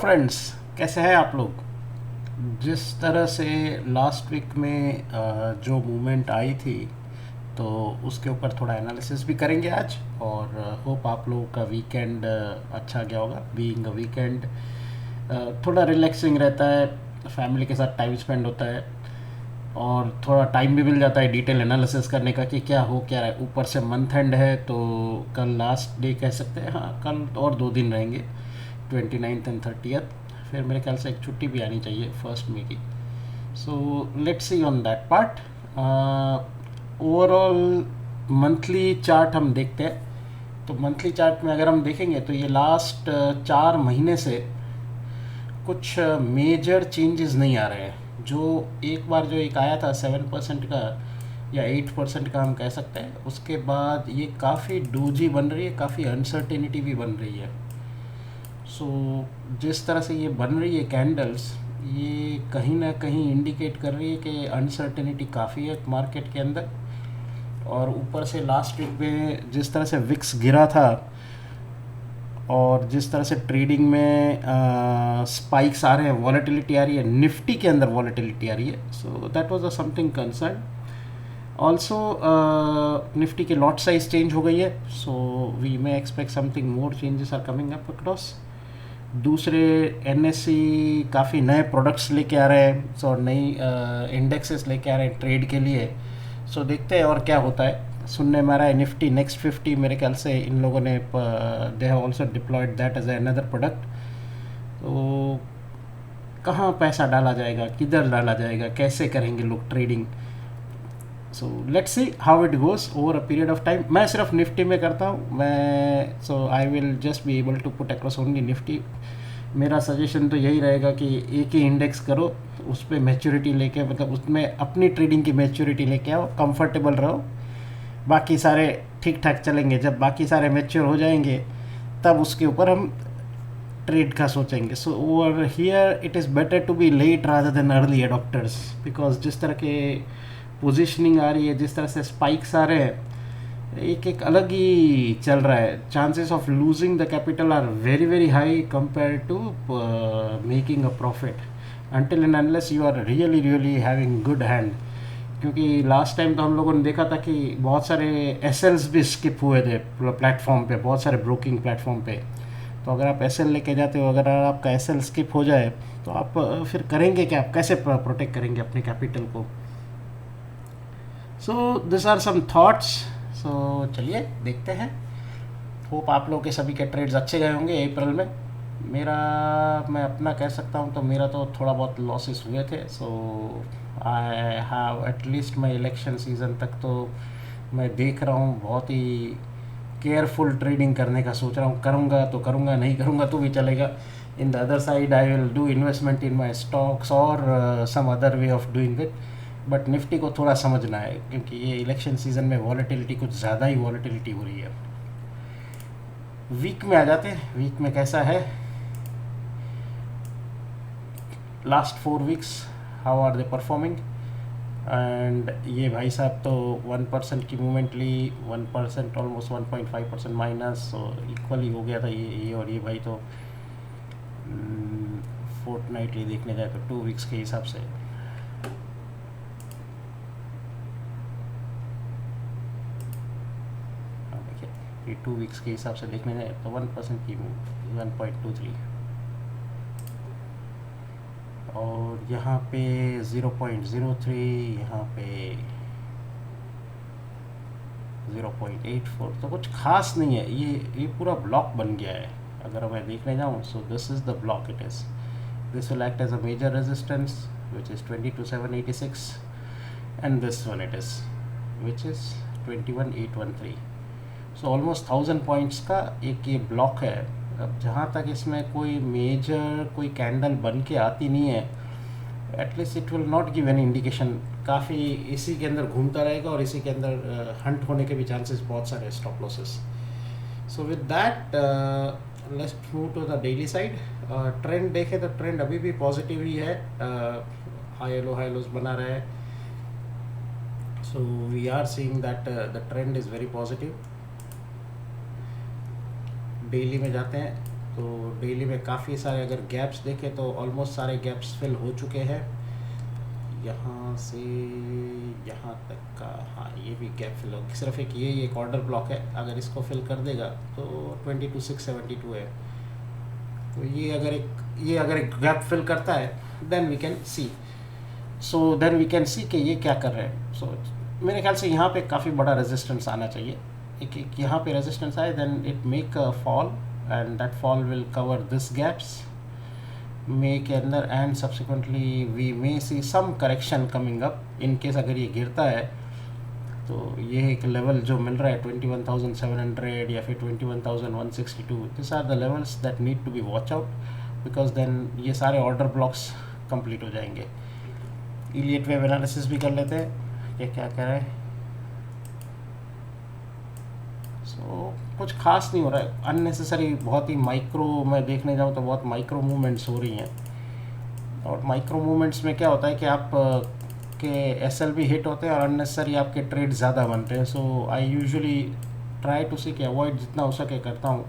Friends, कैसे हैं आप लोग। जिस तरह से लास्ट वीक में जो मूवमेंट आई थी, तो उसके ऊपर थोड़ा एनालिसिस भी करेंगे आज। और होप आप लोगों का वीकेंड अच्छा गया होगा। बीइंग अ वीकेंड थोड़ा रिलैक्सिंग रहता है, फैमिली के साथ टाइम स्पेंड होता है और थोड़ा टाइम भी मिल जाता है डिटेल एनालिसिस करने का कि क्या हो क्या रहा है। ऊपर से मंथ एंड है, तो कल लास्ट डे कह सकते हैं। हाँ, कल और 2 दिन रहेंगे, 29th एंड 30th। फिर मेरे ख्याल से एक छुट्टी भी आनी चाहिए 1 मई की। सो let's C on that part. Overall monthly chart हम देखते हैं, तो मंथली चार्ट में अगर हम देखेंगे तो ये लास्ट 4 महीने से कुछ मेजर चेंजेस नहीं आ रहे हैं। जो एक बार जो एक आया था 7% का या 8% का हम कह सकते हैं, उसके बाद ये काफ़ी डूजी बन रही है, काफ़ी अनसर्टेनिटी भी बन रही है। सो जिस तरह से ये बन रही है कैंडल्स, ये कहीं ना कहीं इंडिकेट कर रही है कि अनसर्टेनिटी काफ़ी है मार्केट के अंदर। और ऊपर से लास्ट वीक में जिस तरह से विक्स गिरा था और जिस तरह से ट्रेडिंग में स्पाइक्स आ रहे हैं, वॉलेटिलिटी आ रही है, निफ्टी के अंदर वॉलेटिलिटी आ रही है, so that was a something concern. Also Nifty के लॉट साइज चेंज हो गई है, so we may expect something more changes are coming up across. दूसरे एनएससी काफ़ी नए प्रोडक्ट्स लेके आ रहे हैं, सो नई इंडेक्सेस लेके आ रहे हैं ट्रेड के लिए। सो देखते हैं और क्या होता है। सुनने में आ रहा है निफ्टी नेक्स्ट 50, मेरे ख्याल से इन लोगों ने they have also deployed that as another product. तो कहाँ पैसा डाला जाएगा, किधर डाला जाएगा, कैसे करेंगे लोग trading. So let's see how it goes over a period of time. मैं सिर्फ निफ्टी में करता हूँ मैं, so I will just be able to put across only Nifty. मेरा सजेशन तो यही रहेगा कि एक ही इंडेक्स करो, उस पर मैच्योरिटी लेके, मतलब उसमें अपनी ट्रेडिंग की मैच्योरिटी लेके आओ, कंफर्टेबल रहो। बाकी सारे ठीक ठाक चलेंगे। जब बाकी सारे मैच्योर हो जाएंगे, तब उसके ऊपर हम ट्रेड का सोचेंगे। So over here it is better to be late rather than early adopters, because जिस तरह के पोजीशनिंग आ रही है, जिस तरह से स्पाइक्स आ रहे हैं, एक एक अलग ही चल रहा है। Chances of losing the capital are very very high compare to making a profit, until and unless you are really really having good hand. क्योंकि लास्ट टाइम तो हम लोगों ने देखा था कि बहुत सारे एस भी स्किप हुए थे प्लेटफॉर्म पे, बहुत सारे ब्रोकिंग प्लेटफॉर्म पे। तो अगर आप एस लेके जाते हो, अगर आपका एस स्किप हो जाए, तो आप फिर करेंगे क्या, आप कैसे प्रोटेक्ट करेंगे अपने कैपिटल को। So this are some thoughts. So चलिए देखते हैं। होप आप लोगों के सभी के ट्रेड्स अच्छे गए होंगे अप्रैल में। मेरा, मैं अपना कह सकता हूँ तो मेरा तो थोड़ा बहुत लॉसेस हुए थे। सो आई हैव एटलीस्ट मैं इलेक्शन सीज़न तक तो मैं देख रहा हूँ, बहुत ही केयरफुल ट्रेडिंग करने का सोच रहा हूँ। करूँगा तो करूँगा, नहीं करूँगा तो भी चलेगा। In the other side I will do investment in my stocks और some other way of doing it. But Nifty को थोड़ा समझना है, क्योंकि ये इलेक्शन सीज़न में वॉलेटिलिटी कुछ ज़्यादा ही वॉलेटिलिटी हो रही है। वीक में आ जाते हैं, वीक में कैसा है। Last 4 weeks how are they performing. And ये भाई साहब तो 1% की मूवमेंट ली, 1% ऑलमोस्ट 1.5% माइनस, तो इक्वली हो गया था ये और ये भाई तो फोर्टनाइटली देखने जाए तो 2 वीक्स के हिसाब से। ये 2 वीक्स के हिसाब से देखने जाए तो 1% की 1.23, और यहाँ पे 0.03, यहाँ पे 0.84, तो कुछ खास नहीं है। ये पूरा ब्लॉक बन गया है। अगर मैं देखने जाऊँ, so this is the block, it is, this will act as a major resistance which is 22,786, and this one it is which is 21,813। So almost 1000 points का एक ये ब्लॉक है। अब जहाँ तक इसमें कोई मेजर कोई कैंडल बन के आती नहीं है, at least it will not give any indication. काफ़ी इसी के अंदर घूमता रहेगा और इसी के अंदर हंट होने के भी चांसेस बहुत सारे, stop losses. So with that let's move to the daily side. Trend देखें तो ट्रेंड अभी भी पॉजिटिव ही है, हाई लोज बना रहा है। So we are seeing that the trend is very positive. Daily में जाते हैं तो डेली में काफ़ी सारे अगर गैप्स देखें तो ऑलमोस्ट सारे गैप्स फिल हो चुके हैं। यहाँ से यहाँ तक का, हाँ ये भी गैप फिल हो, सिर्फ एक ऑर्डर ब्लॉक है, अगर इसको फिल कर देगा तो 22,672 है। तो ये अगर एक गैप फिल करता है देन वी कैन सी, कि ये क्या कर रहे हैं। मेरे ख्याल से यहाँ पे काफ़ी बड़ा रेजिस्टेंस आना चाहिए। एक यहाँ पे रेजिस्टेंस आए then it make a fall, and that fall will cover this gaps मे के अंदर, and subsequently we may see some correction coming up. In case अगर ये गिरता है तो ये एक लेवल जो मिल रहा है 21,700 या फिर 21,162, this are the levels that need to be watch out, because then ये सारे ऑर्डर ब्लॉक्स कंप्लीट हो जाएंगे। इलियट वेव एनालिसिस भी कर लेते हैं कि क्या कह रहे हैं। कुछ खास नहीं हो रहा है, अननेसेसरी बहुत ही माइक्रो, मैं देखने जाऊँ तो बहुत माइक्रो मूवमेंट्स हो रही हैं। और माइक्रो मूवमेंट्स में क्या होता है कि आप के एसएल भी हिट होते हैं और अननेसेसरी आपके ट्रेड ज़्यादा बनते हैं। सो आई यूजुअली ट्राई टू सी कि अवॉइड जितना हो सके करता हूँ।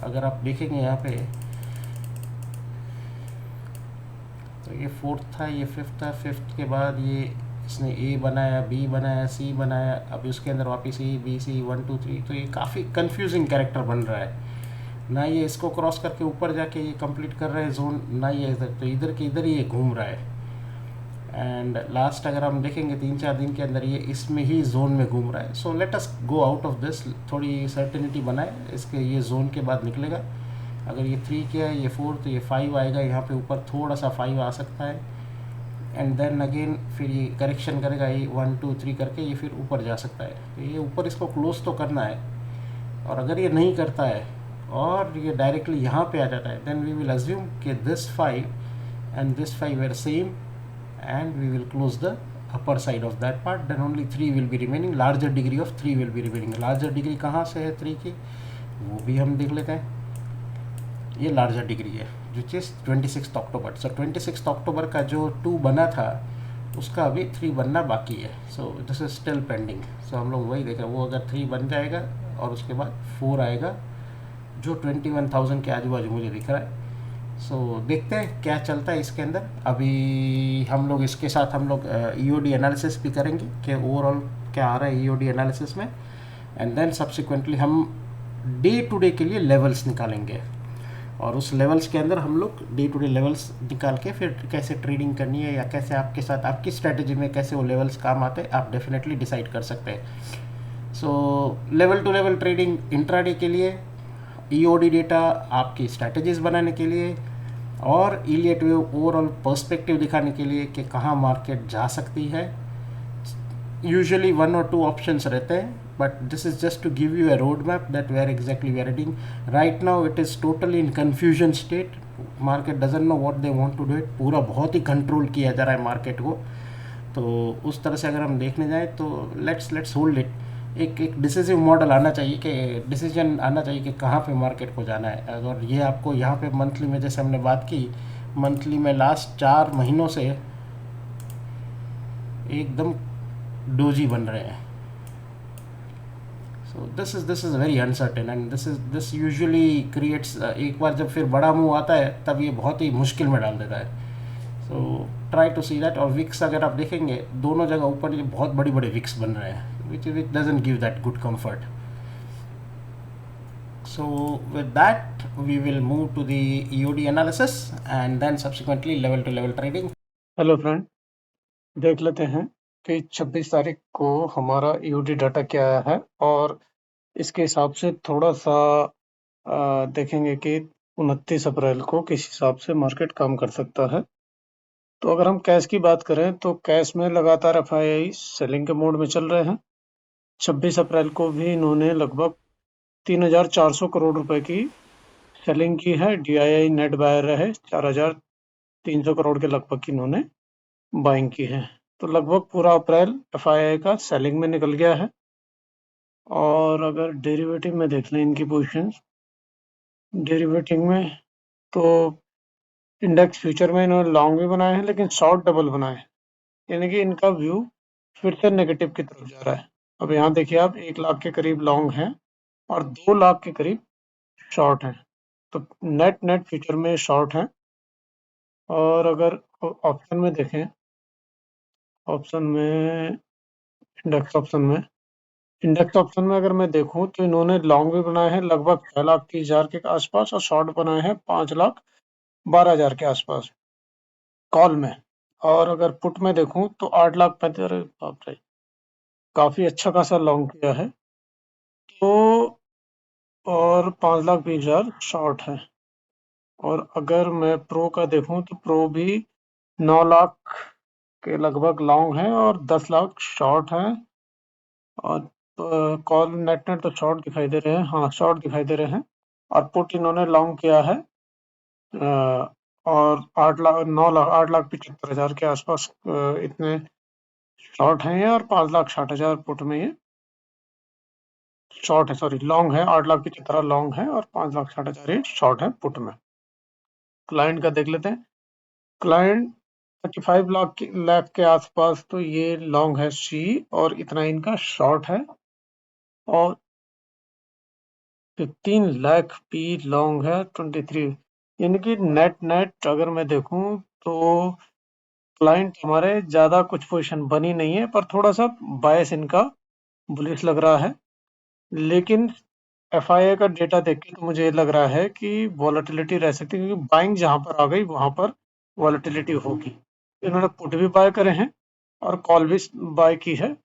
अगर आप देखेंगे यहाँ पे तो ये फोर्थ था, ये फिफ्थ था, फिफ्थ के बाद ये इसने ए बनाया, बी बनाया, सी बनाया, अभी उसके अंदर वापस ए बी सी 1 2 3, तो ये काफ़ी कंफ्यूजिंग कैरेक्टर बन रहा है। ना ये इसको क्रॉस करके ऊपर जाके ये कंप्लीट कर रहा है जोन, ना ये इधर, तो इधर के इधर ही ये घूम रहा है। एंड लास्ट अगर हम देखेंगे 3-4 दिन के अंदर ये इसमें ही जोन में घूम रहा है। So let us go out of this, थोड़ी सर्टेनिटी बनाए इसके, ये जोन के बाद निकलेगा। अगर ये 3 किया है, ये 4, तो ये 5 आएगा, यहाँ पे ऊपर थोड़ा सा 5 आ सकता है। एंड देन अगेन फिर ये करेक्शन करेगा, ये 1 2 3 करके ये फिर ऊपर जा सकता है। तो ये ऊपर इसको क्लोज तो करना है, और अगर ये नहीं करता है और ये डायरेक्टली यहाँ पे आ जाता है, देन वी विल अज्यूम कि this 5 and this 5 are same, and we will close the upper side of that part, then only 3 will be remaining, larger degree of 3 will be remaining। larger degree कहाँ से है 3 की, वो भी हम देख लेते हैं। ये larger degree है which is 26 अक्टूबर। सो 26 अक्टूबर का जो 2 बना था उसका अभी 3 बनना बाकी है। So this is still pending. So हम लोग वही देख रहे हैं, वो अगर 3 बन जाएगा और उसके बाद 4 आएगा जो 21,000 के आजू बाजू मुझे दिख रहा है। सो देखते हैं क्या चलता है इसके अंदर। अभी हम लोग इसके साथ हम लोग ईओडी एनालिसिस भी करेंगे कि ओवरऑल क्या आ रहा है ईओडी एनालिसिस में, एंड देन सब्सिक्वेंटली हम डे टू डे के लिए लेवल्स निकालेंगे, और उस लेवल्स के अंदर हम लोग डे टू डे लेवल्स निकाल के फिर कैसे ट्रेडिंग करनी है या कैसे आपके साथ आपकी स्ट्रैटेजी में कैसे वो लेवल्स काम आते हैं आप डेफिनेटली डिसाइड कर सकते हैं। So level to level trading intraday के लिए, ईओडी डेटा आपकी स्ट्रैटेजीज बनाने के लिए, और इलियट वेव ओवरऑल पर्सपेक्टिव दिखाने के लिए कि कहाँ मार्केट जा सकती है। यूजुअली 1 और 2 ऑप्शंस रहते हैं, but this is just to give you a road map that where exactly we are reading. Right now it is totally in confusion state, market doesn't know what they want to do it, पूरा बहुत ही control किया जा रहा है market को। तो उस तरह से अगर हम देखने जाएँ तो लेट्स होल्ड इट। एक डिसीजिव मॉडल आना चाहिए, कि डिसीजन आना चाहिए कि कहाँ पे मार्केट को जाना है। और ये आपको यहाँ पे मंथली में, जैसे हमने बात की, मंथली में लास्ट 4 महीनों से एकदम डोजी बन रहे हैं। सो this is very uncertain, and this usually creates, एक बार जब फिर बड़ा मूव आता है तब ये बहुत ही मुश्किल में डाल देता है। So try to see that. और विक्स अगर आप देखेंगे दोनों जगह ऊपर ये बहुत बड़ी बड़े विक्स बन रहे हैं, which doesn't give that good comfort. So with that we will move to the EOD analysis and then subsequently level to level trading. Hello friend, देख लेते हैं कि 26 तारीख को हमारा ईओडी डाटा क्या आया है, और इसके हिसाब से थोड़ा सा देखेंगे कि 29 अप्रैल को किस हिसाब से मार्केट काम कर सकता है। तो अगर हम कैश की बात करें तो कैश में लगातार एफआईआई सेलिंग के मोड में चल रहे हैं। 26 अप्रैल को भी इन्होंने लगभग 3,400 करोड़ रुपए की सेलिंग की है। डीआईआई नेट बायर रहे 4,300 करोड़ के लगभग की इन्होंने बाइंग की है। तो लगभग पूरा अप्रैल एफआईआई का सेलिंग में निकल गया है। और अगर डेरिवेटिव में देख लें इनकी पोजीशंस, डेरिवेटिव में तो इंडेक्स फ्यूचर में इन्होंने लॉन्ग भी बनाए हैं लेकिन शॉर्ट डबल बनाए हैं, यानी कि इनका व्यू फिर से नेगेटिव की तरफ जा रहा है। अब यहाँ देखिए आप 1 लाख के करीब लॉन्ग है और 2 लाख के करीब शॉर्ट है। तो नेट नेट फ्यूचर में शॉर्ट है। और अगर ऑप्शन में देखें, ऑप्शन में इंडेक्स ऑप्शन में अगर मैं देखूं तो इन्होंने लॉन्ग भी बनाए हैं लगभग 6,30,000 के आसपास, और शॉर्ट बनाए हैं 5,12,000 के आसपास कॉल में। और अगर पुट में देखूं तो 8,35,000, बाप रे, काफी अच्छा खासा लॉन्ग किया है। तो और 5,20,000 शॉर्ट है। और अगर मैं प्रो का देखूं तो प्रो भी 9 लाख के लगभग लॉन्ग है और 10 लाख शॉर्ट है। और कॉल नेट नेट तो शॉर्ट दिखाई दे रहे हैं, हाँ शॉर्ट दिखाई दे रहे हैं। और पुट इन्होंने लॉन्ग किया है और 8,75,000 के आसपास इतने शॉर्ट हैं ये, और 5,60,000 पुट में ये शॉर्ट है, सॉरी लॉन्ग है। 8,75,000 लॉन्ग है और 5,60,000 ये शॉर्ट है पुट में। क्लाइंट का देख लेते हैं। क्लाइंट 35 लाख के आसपास तो ये लॉन्ग है सी, और इतना इनका शॉर्ट है। और 15 लाख पी लॉन्ग है 23, यानी कि नेट नेट अगर मैं देखूं तो क्लाइंट हमारे ज्यादा कुछ पोजीशन बनी नहीं है, पर थोड़ा सा बायस इनका बुलिश लग रहा है। लेकिन एफआईआई का डेटा देख के तो मुझे लग रहा है कि वॉलेटिलिटी रह सकती है, क्योंकि बाइंग जहां पर आ गई वहां पर वॉलेटिलिटी होगी। इन्होंने पुट भी बाय करे हैं और कॉल भी बाय की है।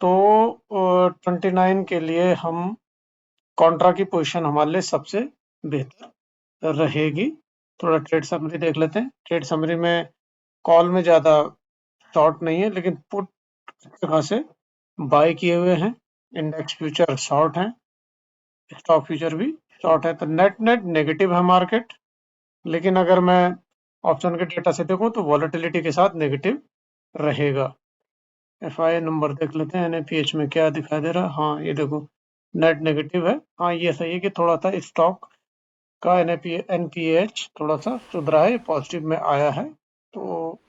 तो 29 के लिए हम कॉन्ट्रा की पोजीशन हमारे लिए सबसे बेहतर रहेगी। थोड़ा ट्रेड समरी देख लेते हैं। ट्रेड समरी में कॉल में ज़्यादा शॉर्ट नहीं है, लेकिन पुट अच्छे खासे बाय किए हुए हैं। इंडेक्स फ्यूचर शॉर्ट है, स्टॉक फ्यूचर भी शॉर्ट है। तो नेट नेट नेगेटिव है मार्केट। लेकिन अगर मैं ऑप्शन के डेटा से देखूं तो वॉलेटिलिटी के साथ नेगेटिव रहेगा। एफआई नंबर देख लेते हैं, एनएपीएच में क्या दिखाई दे रहा है। हाँ ये देखो, नेट नेगेटिव है। हाँ ये सही है कि थोड़ा सा स्टॉक का एनपीएच थोड़ा सा सुधरा है, पॉजिटिव में आया है। तो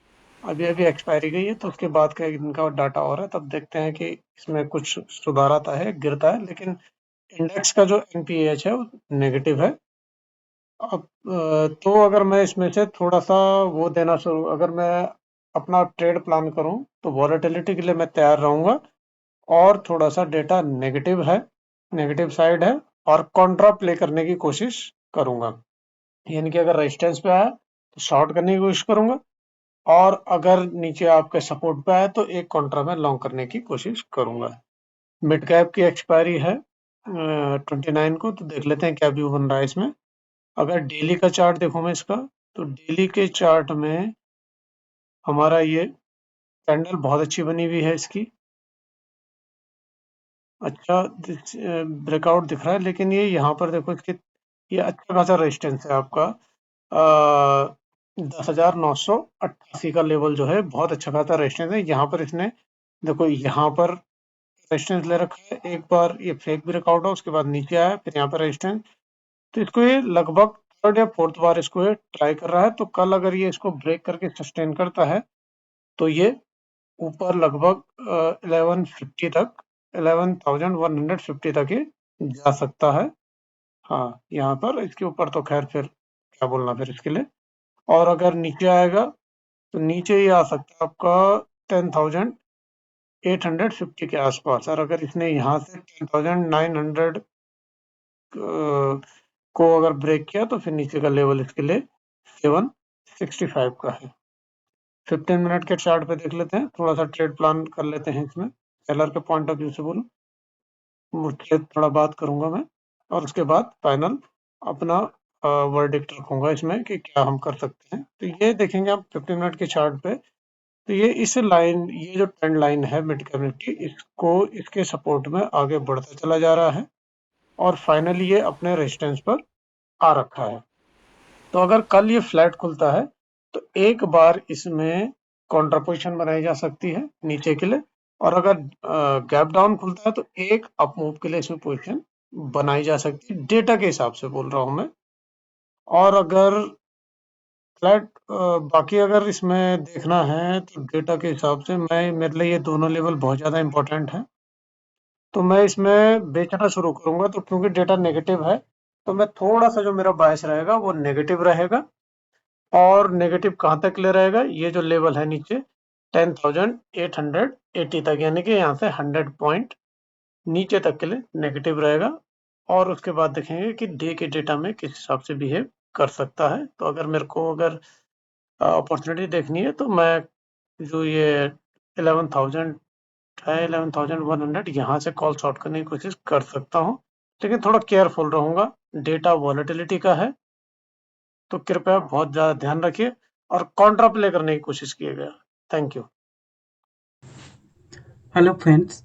अभी अभी एक्सपायरी गई है, तो उसके बाद का इनका डाटा और है, तब देखते हैं कि इसमें कुछ सुधार आता है, गिरता है। लेकिन इंडेक्स का जो एनपीएच है वो नेगेटिव है। अब तो अगर मैं इसमें से थोड़ा सा वो देना शुरू, अगर मैं अपना ट्रेड प्लान करूं तो वॉलेटिलिटी के लिए मैं तैयार रहूंगा, और थोड़ा सा डेटा नेगेटिव है, नेगेटिव साइड है, और कॉन्ट्रा प्ले करने की कोशिश करूंगा। यानी कि अगर रेजिस्टेंस पे आया तो शॉर्ट करने की कोशिश करूंगा, और अगर नीचे आपके सपोर्ट पे आया तो एक कॉन्ट्रा में लॉन्ग करने की कोशिश करूंगा। मिड कैप की एक्सपायरी है 29 को, तो देख लेते हैं क्या व्यू बन रहा है इसमें। अगर डेली का चार्ट देखूं मैं इसका, तो डेली के चार्ट में हमारा ये कैंडल बहुत अच्छी बनी हुई है इसकी। अच्छा ब्रेकआउट दिख रहा है, लेकिन ये यहाँ पर देखो इसके, ये अच्छा खासा रेजिस्टेंस है आपका 10,988 का लेवल जो है, बहुत अच्छा खासा रेजिस्टेंस है। यहाँ पर इसने देखो, यहाँ पर रेजिस्टेंस ले रखा है, एक बार ये फेक ब्रेकआउट हुआ, उसके बाद नीचे आया, फिर यहाँ पर रेजिस्टेंस। तो इसको ये लगभग थर्ड या फोर्थ बार इसको ये ट्राई कर रहा है। तो कल अगर ये इसको ब्रेक करके सस्टेन करता है तो ये ऊपर लगभग 1150 तक, 11,150 तक ये जा सकता है। हाँ यहाँ पर इसके ऊपर तो खैर फिर क्या बोलना फिर इसके लिए। और अगर नीचे आएगा तो नीचे ये आ सकता है आपका 10,850 के आसपास। और अगर इसने यहाँ से 10,900 को अगर ब्रेक किया तो फिर नीचे का लेवल इसके लिए 765 का है। 15 मिनट के चार्ट पे देख लेते हैं, थोड़ा सा ट्रेड प्लान कर लेते हैं इसमें। सेलर के पॉइंट ऑफ व्यू से बोलूं, मुझे थोड़ा बात करूंगा मैं, और उसके बाद फाइनल अपना वर्डिक्ट रखूंगा इसमें कि क्या हम कर सकते हैं। तो ये देखेंगे आप 15 मिनट के चार्ट पे, तो ये इस लाइन, ये जो ट्रेंड लाइन है मिड कैप निफ्टी, इसको इसके सपोर्ट में आगे बढ़ता चला जा रहा है, और फाइनली ये अपने रेजिस्टेंस पर आ रखा है। तो अगर कल ये फ्लैट खुलता है तो एक बार इसमें काउंटर पोजीशन बनाई जा सकती है नीचे के लिए, और अगर गैप डाउन खुलता है तो एक अप मूव के लिए इसमें पोजीशन बनाई जा सकती है, डेटा के हिसाब से बोल रहा हूं मैं। और अगर फ्लैट बाकी अगर इसमें देखना है तो डेटा के हिसाब से मैं, मेरे लिए ये दोनों लेवल बहुत ज़्यादा इंपॉर्टेंट है। तो मैं इसमें बेचना शुरू करूंगा, तो क्योंकि डेटा नेगेटिव है तो मैं थोड़ा सा जो मेरा बायस रहेगा वो नेगेटिव रहेगा। और नेगेटिव कहाँ तक ले रहेगा, ये जो लेवल है नीचे 10,880 तक, यानी कि यहाँ से 100 पॉइंट नीचे तक के लिए नेगेटिव रहेगा। और उसके बाद देखेंगे कि डे के डेटा में किस हिसाब से बिहेव कर सकता है। तो अगर मेरे को अगर अपॉर्चुनिटी देखनी है तो मैं जो ये 11,000 है, 11,100 यहाँ से कॉल शॉर्ट करने की कोशिश कर सकता हूँ, लेकिन थोड़ा केयरफुल रहूंगा। डेटा वॉलेटिलिटी का है, तो कृपया बहुत ज़्यादा ध्यान रखिए और काउंटर प्ले करने की कोशिश कीजिएगा। Thank you. हेलो फ्रेंड्स,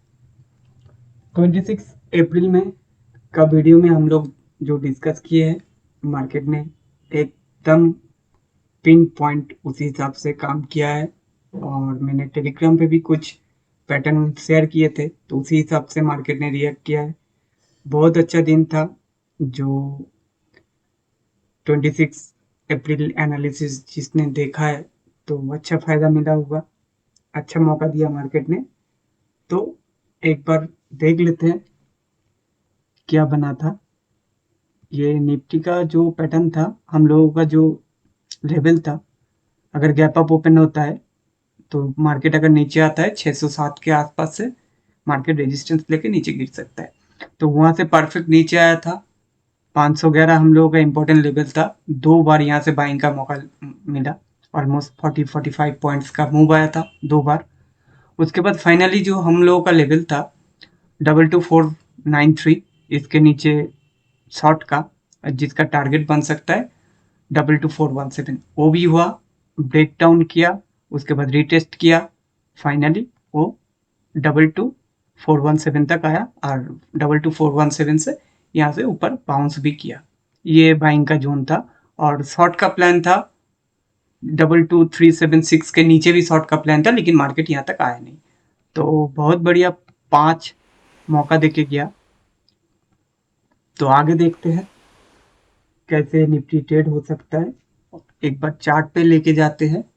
26 अप्रैल में का वीडियो में हम लोग जो डिस्कस किए हैं मार्केट ने एकदम पिन पॉइंट उसी हिसाब से काम किया है। और मैंने टेलीग्राम पे भी कुछ पैटर्न शेयर किए थे, तो उसी हिसाब से मार्केट ने रिएक्ट किया है। बहुत अच्छा दिन था जो 26 अप्रैल एनालिसिस जिसने देखा है तो अच्छा फायदा मिला होगा, अच्छा मौका दिया मार्केट ने। तो एक बार देख लेते हैं क्या बना था। ये निफ्टी का जो पैटर्न था, हम लोगों का जो लेवल था, अगर गैप अप ओपन होता है तो मार्केट अगर नीचे आता है 607 के आसपास से मार्केट रेजिस्टेंस लेके नीचे गिर सकता है। तो वहां से परफेक्ट नीचे आया था। 511 हम लोगों का इंपॉर्टेंट लेवल था। 2 बार यहाँ से बाइंग का मौका मिला, ऑलमोस्ट 40-45 पॉइंट्स का मूव आया था 2 बार। उसके बाद फाइनली जो हम लोगों का लेवल था 22493, इसके नीचे शॉर्ट का जिसका टारगेट बन सकता है 22417, वो भी हुआ, ब्रेक डाउन किया, उसके बाद रीटेस्ट किया, फाइनली वो 22417 तक आया और 22417 से यहाँ से ऊपर बाउंस भी किया। ये बाइंग का जोन था। और शॉर्ट का प्लान था 22376 के नीचे भी शॉर्ट का प्लान था, लेकिन मार्केट यहाँ तक आया नहीं। तो बहुत बढ़िया 5 मौका देके गया। तो आगे देखते हैं कैसे निफ्टी ट्रेड हो सकता है। एक बार चार्ट पे लेके जाते हैं।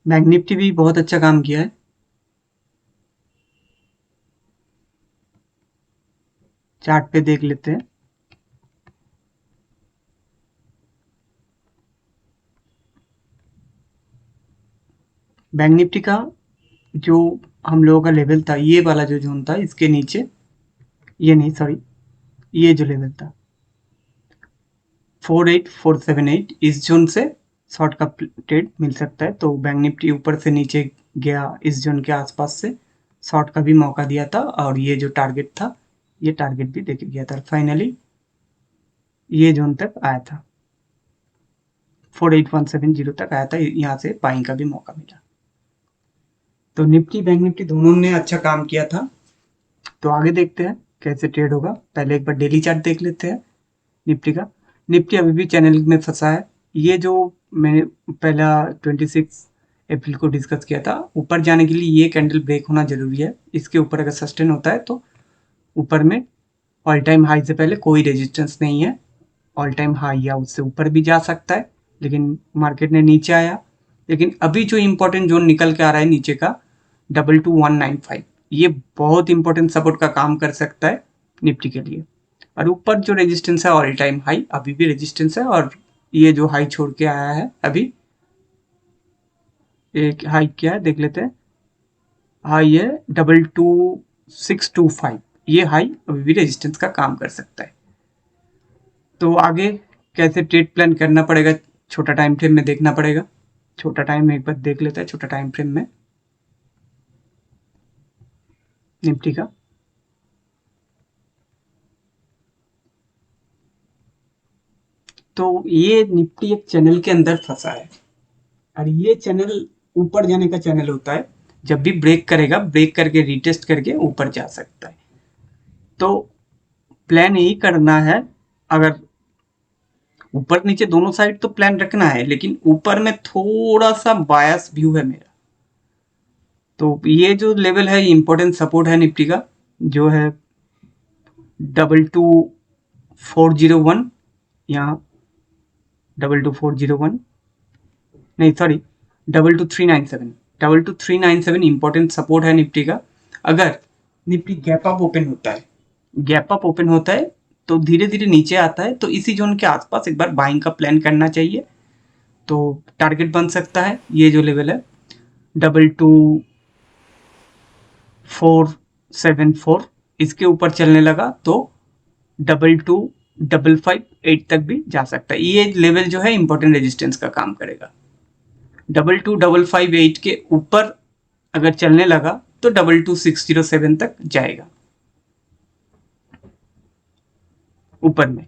बैंक निफ्टी भी बहुत अच्छा काम किया है। चार्ट पे देख लेते हैं। बैंक निफ्टी का जो हम लोगों का लेवल था, ये वाला जो जोन था, इसके नीचे, ये नहीं सॉरी, ये जो लेवल था 48478, इस जोन से शॉर्ट का ट्रेड मिल सकता है। तो बैंक निफ्टी ऊपर से नीचे गया, इस जोन के आसपास से शॉर्ट का भी मौका दिया था। और ये जो टारगेट था, ये टारगेट भी देके गया था। फाइनली ये जोन तक आया था, 48170 तक आया था। यहाँ से बाइंग का भी मौका मिला। तो निफ्टी बैंक निफ्टी दोनों ने अच्छा काम किया था। तो आगे देखते हैं कैसे ट्रेड होगा। पहले एक बार डेली चार्ट देख लेते हैं निफ्टी का। निफ्टी अभी भी चैनल में फंसा है। ये जो मैंने पहला 26 अप्रैल को डिस्कस किया था, ऊपर जाने के लिए ये कैंडल ब्रेक होना जरूरी है। इसके ऊपर अगर सस्टेन होता है तो ऊपर में ऑल टाइम हाई से पहले कोई रेजिस्टेंस नहीं है। ऑल टाइम हाई या उससे ऊपर भी जा सकता है, लेकिन मार्केट ने नीचे आया। लेकिन अभी जो इंपॉर्टेंट जोन निकल के आ रहा है नीचे का 22195, ये बहुत इंपॉर्टेंट सपोर्ट का काम कर सकता है निफ्टी के लिए। और ऊपर जो रेजिस्टेंस है ऑल टाइम हाई, अभी भी रेजिस्टेंस है। और ये जो हाई छोड़ के आया है अभी, एक हाई क्या है देख लेते हैं। हाई है 22625, ये हाई अभी भी रेजिस्टेंस का काम कर सकता है। तो आगे कैसे ट्रेड प्लान करना पड़ेगा, छोटा टाइम फ्रेम में देखना पड़ेगा। छोटा टाइम में एक बार देख लेते हैं, छोटा टाइम फ्रेम में निफ्टी का। तो ये निफ्टी एक चैनल के अंदर फंसा है, और ये चैनल ऊपर जाने का चैनल होता है। जब भी ब्रेक करेगा, ब्रेक करके रीटेस्ट करके ऊपर जा सकता है। तो प्लान यही करना है। अगर ऊपर नीचे दोनों साइड तो प्लान रखना है, लेकिन ऊपर में थोड़ा सा बायस व्यू है मेरा। तो ये जो लेवल है, इंपॉर्टेंट सपोर्ट है निफ्टी का, जो है 22401, यहाँ 22401 नहीं सॉरी 22397, 22397 इंपॉर्टेंट सपोर्ट है निफ्टी का। अगर निफ्टी गैप अप ओपन होता है, गैप अप ओपन होता है तो धीरे धीरे नीचे आता है, तो इसी जोन के आसपास एक बार बाइंग का प्लान करना चाहिए। तो टारगेट बन सकता है ये जो लेवल है 22,474, इसके ऊपर चलने लगा तो 22,558 तक भी जा सकता है। ये लेवल जो है इंपॉर्टेंट रेजिस्टेंस का काम करेगा। 22,558 के ऊपर अगर चलने लगा तो 22,607 तक जाएगा ऊपर में।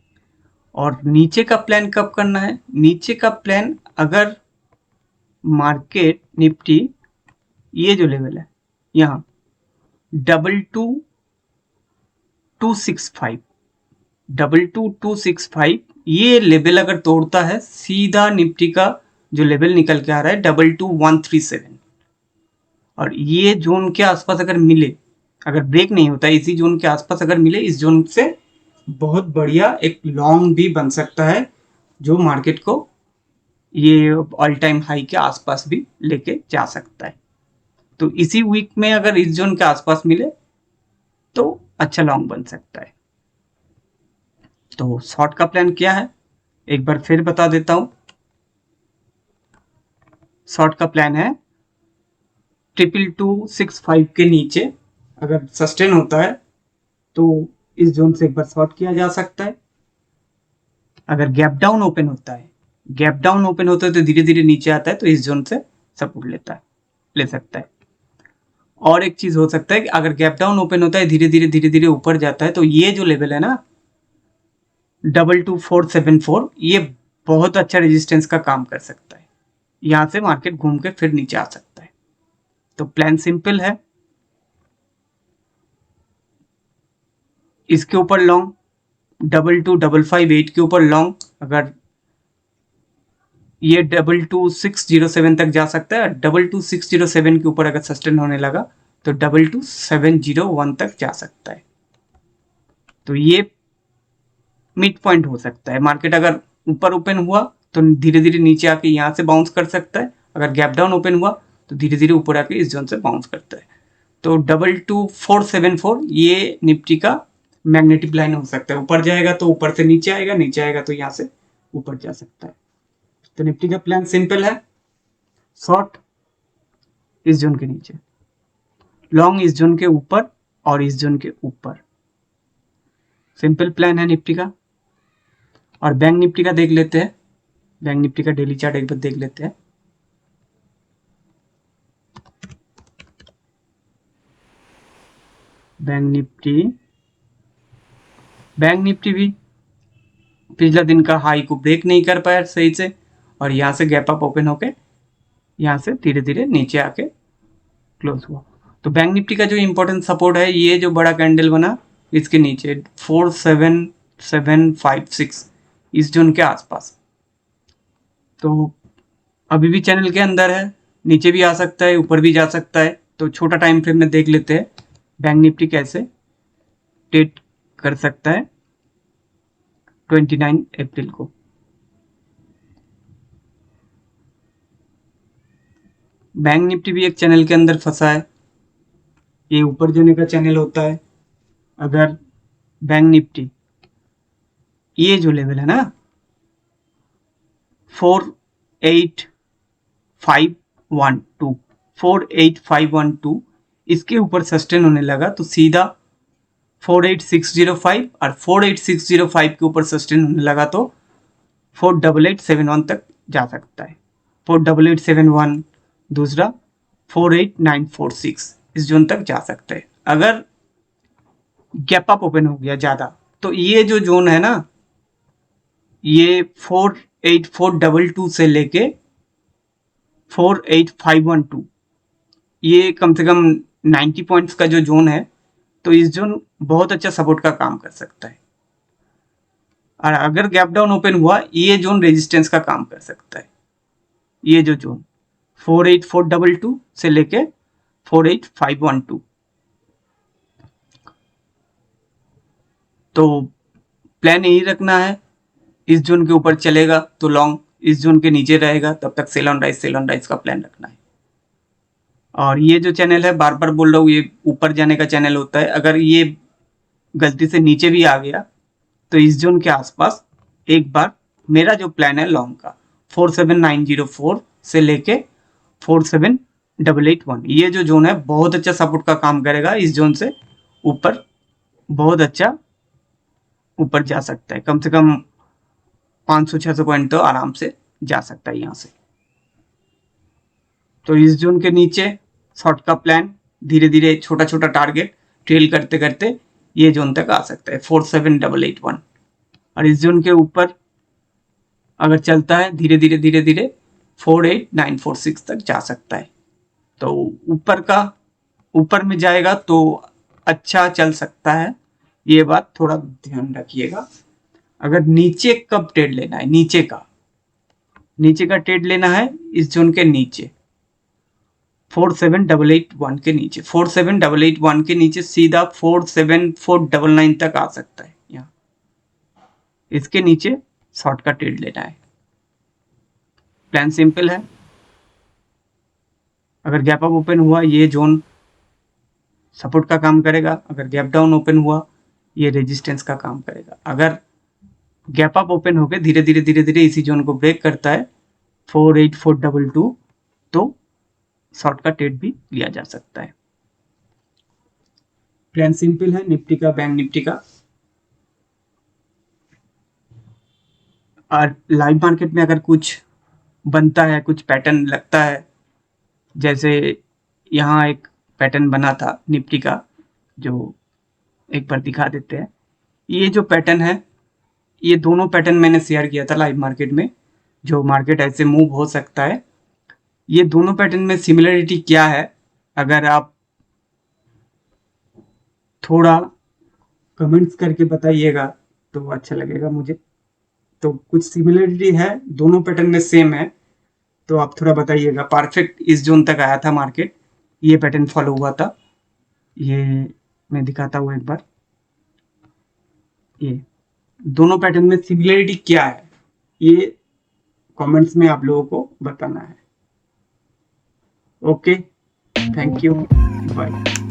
और नीचे का प्लान कब करना है? नीचे का प्लान अगर मार्केट निफ्टी ये जो लेवल है यहाँ 22,265 22,265 ये लेवल अगर तोड़ता है, सीधा निफ्टी का जो लेवल निकल के आ रहा है 22,137, और ये जोन के आसपास अगर मिले, अगर ब्रेक नहीं होता है, इसी जोन के आसपास अगर मिले, इस जोन से बहुत बढ़िया एक लॉन्ग भी बन सकता है जो मार्केट को ये ऑल टाइम हाई के आसपास भी लेके जा सकता है। तो इसी वीक में अगर इस जोन के आसपास मिले तो अच्छा लॉन्ग बन सकता है। तो शॉर्ट का प्लान क्या है एक बार फिर बता देता हूं। शॉर्ट का प्लान है 22,265 के नीचे अगर सस्टेन होता है तो इस जोन से एक बार शॉर्ट किया जा सकता है। अगर गैप डाउन ओपन होता है, तो धीरे धीरे नीचे आता है तो इस जोन से सपोर्ट ले सकता है। और एक चीज हो सकता है कि अगर गैप डाउन ओपन होता है, धीरे धीरे ऊपर जाता है, तो ये जो लेवल है ना 22,474, ये बहुत अच्छा रेजिस्टेंस का काम कर सकता है। यहां से मार्केट घूम के फिर नीचे आ सकता है। तो प्लान सिंपल है, इसके ऊपर लॉन्ग 22,558 के ऊपर लॉन्ग, अगर ये 22,607 तक जा सकता है। 22,607 के ऊपर अगर सस्टेन होने लगा तो 22,701 तक जा सकता है। तो ये मिड पॉइंट हो सकता है। मार्केट अगर ऊपर ओपन हुआ तो धीरे धीरे नीचे आके यहाँ से बाउंस कर सकता है। अगर गैप डाउन ओपन हुआ तो धीरे धीरे ऊपर आके इस जोन से बाउंस करता है। तो 22,474 ये निफ्टी का मैग्नेटिक लाइन हो सकता है। ऊपर जाएगा तो ऊपर से नीचे आएगा, नीचे आएगा तो यहाँ से ऊपर जा सकता है। तो निफ्टी का प्लान सिंपल है, शॉर्ट इस जोन के नीचे, लॉन्ग इस जोन के ऊपर और इस जोन के ऊपर। सिंपल प्लान है निफ्टी का। और बैंक निफ्टी का देख लेते हैं। बैंक निफ्टी का डेली चार्ट एक बार देख लेते हैं। बैंक निफ्टी भी पिछला दिन का हाई को ब्रेक नहीं कर पाया सही से, और यहाँ से गैप अप ओपन होके यहाँ से धीरे धीरे नीचे आके क्लोज हुआ। तो बैंक निफ्टी का जो इंपॉर्टेंट सपोर्ट है, ये जो बड़ा कैंडल बना इसके नीचे 47756 इस जोन के आसपास। तो अभी भी चैनल के अंदर है, नीचे भी आ सकता है, ऊपर भी जा सकता है। तो छोटा टाइम फ्रेम में देख लेते हैं बैंक निफ्टी कैसे ट्रेड कर सकता है 29 अप्रैल को। बैंक निफ्टी भी एक चैनल के अंदर फंसा है, ये ऊपर जाने का चैनल होता है। अगर बैंक निफ्टी ये जो लेवल है ना 48512 इसके ऊपर सस्टेन होने लगा तो सीधा 48605 और 48605 के ऊपर सस्टेन होने लगा तो 48871 तक जा सकता है। 48871 दूसरा 48946 इस जोन तक जा सकता है। अगर गैप अप ओपन हो गया ज्यादा तो ये जो जोन है ना, ये 48422 से लेके 48512 ये कम से कम 90 पॉइंट्स का जो जोन है, तो इस जोन बहुत अच्छा सपोर्ट का काम कर सकता है। और अगर गैप डाउन ओपन हुआ, ये जोन रेजिस्टेंस का काम कर सकता है। ये जो जोन 48422 से लेके 48512, तो प्लान यही रखना है। इस जोन के ऊपर चलेगा तो लॉन्ग, इस जोन के नीचे रहेगा तब तक सेल ऑन राइज का प्लान रखना है। और ये जो चैनल है, बार बार बोल रहा हूँ, ये ऊपर जाने का चैनल होता है। अगर ये गलती से नीचे भी आ गया तो इस जोन के आसपास एक बार मेरा जो प्लान है लॉन्ग का 47904 से लेके 47881, ये जो जोन है बहुत अच्छा सपोर्ट का काम करेगा। इस जोन से ऊपर बहुत अच्छा ऊपर जा सकता है, कम से कम 500-600 पॉइंट तो आराम से जा सकता है यहाँ से। तो इस जोन के नीचे शॉर्ट का प्लान, धीरे धीरे छोटा छोटा टारगेट ट्रेल करते करते ये जोन तक आ सकता है 47881, और इस जोन के ऊपर अगर चलता है धीरे धीरे 48946 तक जा सकता है। तो ऊपर में जाएगा तो अच्छा चल सकता है, ये बात थोड़ा ध्यान रखिएगा। अगर नीचे कब ट्रेड लेना है, नीचे का ट्रेड लेना है इस जोन के नीचे 47881 के नीचे, 47881 के नीचे सीधा 47499 तक आ सकता है। यहाँ इसके नीचे शॉर्ट का ट्रेड लेना है। प्लान सिंपल है, अगर गैप अप ओपन हुआ ये जोन सपोर्ट का काम करेगा, अगर गैप डाउन ओपन हुआ ये रेजिस्टेंस का काम करेगा। अगर गैप अप ओपन होकर धीरे धीरे इसी जोन को ब्रेक करता है 48422, तो शॉर्ट का ट्रेड भी लिया जा सकता है। प्लान सिंपल है निफ्टी का, बैंक निफ्टी का। और लाइव मार्केट में अगर कुछ बनता है, कुछ पैटर्न लगता है, जैसे यहाँ एक पैटर्न बना था निफ्टी का, जो एक बार दिखा देते हैं। ये जो पैटर्न है, ये दोनों पैटर्न मैंने शेयर किया था लाइव मार्केट में, जो मार्केट ऐसे मूव हो सकता है। ये दोनों पैटर्न में सिमिलरिटी क्या है, अगर आप थोड़ा कमेंट्स करके बताइएगा तो अच्छा लगेगा मुझे। तो कुछ सिमिलरिटी है, दोनों पैटर्न में सेम है, तो आप थोड़ा बताइएगा। परफेक्ट इस जोन तक आया था मार्केट, ये पैटर्न फॉलो हुआ था। ये मैं दिखाता हूँ एक बार, ये दोनों पैटर्न में सिमिलरिटी क्या है, ये कमेंट्स में आप लोगों को बताना है। Okay, thank you, bye.